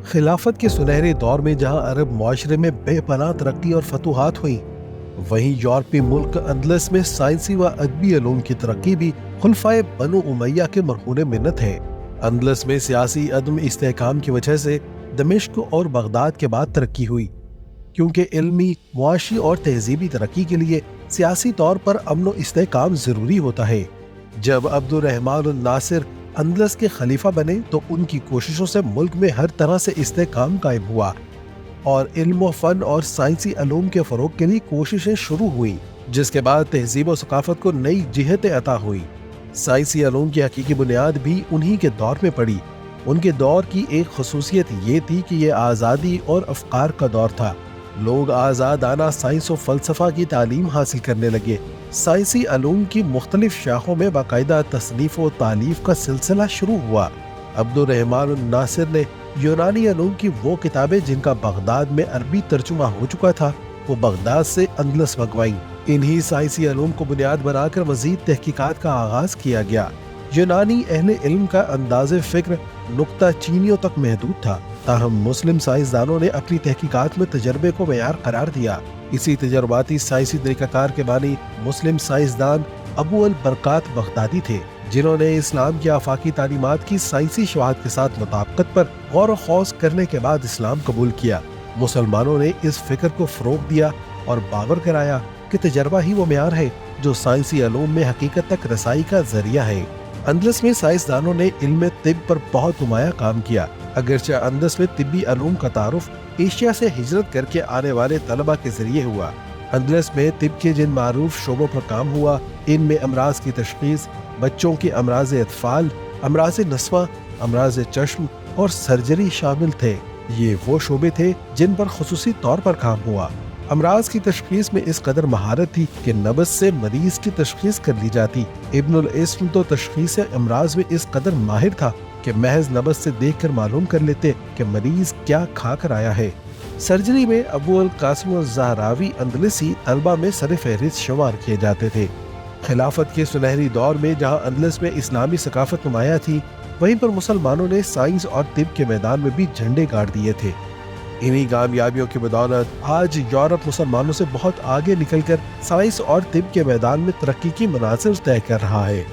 खिलाफत के सुनहरे दौर में जहां अरब मुआशरे में बेपनाह तरक्की और फतूहात हुई, वहीं यूरोपीय मुल्क अंदलस में साइंसी व अदबी अलूम की तरक्की भी खुलफाए बनु उमैया के मरहून मिन्नत है। अंदलस में सियासी अदम इस्तेहकाम की वजह से दमिश्क और बगदाद के बाद तरक्की हुई, क्योंकि इल्मी, मुआशी और तहजीबी तरक्की के लिए सियासी तौर पर अमन व इस्तेहकाम जरूरी होता है। जब अब्दुर्रहमान नासिर अंदलस के खलीफा बने तो उनकी कोशिशों से मुल्क में हर तरह से इस्तेहकाम कायम हुआ और इल्म, फन और साइंसी अलूम के फरोग के लिए कोशिशें शुरू हुई, जिसके बाद तहजीब और सकाफत को नई जिहतें अता हुई। साइंसी अलूम की हकीकी बुनियाद भी उन्हीं के दौर में पड़ी। उनके दौर की एक खसूसियत ये थी कि ये आज़ादी और अफकार का दौर था। लोग आज़ादाना साइंस और फलसफा की तालीम हासिल करने लगे। साइंसी अलूम की मुख्तलिफ शाखों में बाकायदा तसनीफ और तालीफ का सिलसिला शुरू हुआ। अब्दुर्रहमान नासिर ने यूनानी अलूम की वो किताबें जिनका बगदाद में अरबी तर्जुमा हो चुका था, वो बगदाद से अंदलस मंगवाई। इन्हीं साइंसी अलूम को बुनियाद बनाकर मजीद तहकीकात का आगाज किया गया। यूनानी अहले इल्म का अंदाज़े फिक्र नुक्ता चीनियों तक महदूद था, ताहम मुस्लिम साइंसदानों ने अपनी तहकीकात में तजर्बे को मेयार करार दिया। इसी तजर्बाती साइंसी तरीकाकार के बानी मुस्लिम साइंसदान अबू अल बरकात बगदादी थे, जिन्होंने इस्लाम की आफाकी तालीमात की साइंसी शवाहद के साथ मुताबिकत पर गौर व खौज करने के बाद इस्लाम कबूल किया। मुसलमानों ने इस फिक्र को फरोग दिया और बावर कराया कि तजर्बा ही वो मेयार है जो साइंसी अलूम में हकीकत तक रसाई का जरिया है। अंदलस में साइंसदानों ने इल्म तिब पर बहुत नुमाया काम किया। अगरचे अंदलस में तिब्बी अलूम का तारुफ एशिया से हिजरत करके आने वाले तलबा के जरिए हुआ। अंदलस में तिब के जिन मारूफ शोबों पर काम हुआ, इनमें अमराज की तशखीस, बच्चों की अमराज अतफाल, अमराज नस्वा, अमराज चश्म और सर्जरी शामिल थे। ये वो शोबे थे जिन पर खुसूसी तौर पर काम हुआ। अमराज की तशखीस में इस कदर महारत थी कि नब्ज से मरीज की तशखीस कर ली जाती। इब्नुल इस्म तो तशखीस अमराज में इस कदर माहिर था कि महज नब्ज से देखकर मालूम कर लेते कि मरीज क्या खा कर आया है। सर्जरी में अबू अल कासिम ज़हरावी अंदलसी तलबा में सर फहरिस्त शुमार किए जाते थे। खिलाफत के सुनहरी दौर में जहाँ अंदलस में इस्लामी सकाफत नुमाया थी, वहीं पर मुसलमानों ने साइंस और तिब के मैदान में भी झंडे गाड़ दिए थे। इन्हीं कामयाबियों की बदौलत आज यूरोप मुसलमानों से बहुत आगे निकलकर साइंस और तिब के मैदान में तरक्की की मनासिर तय कर रहा है।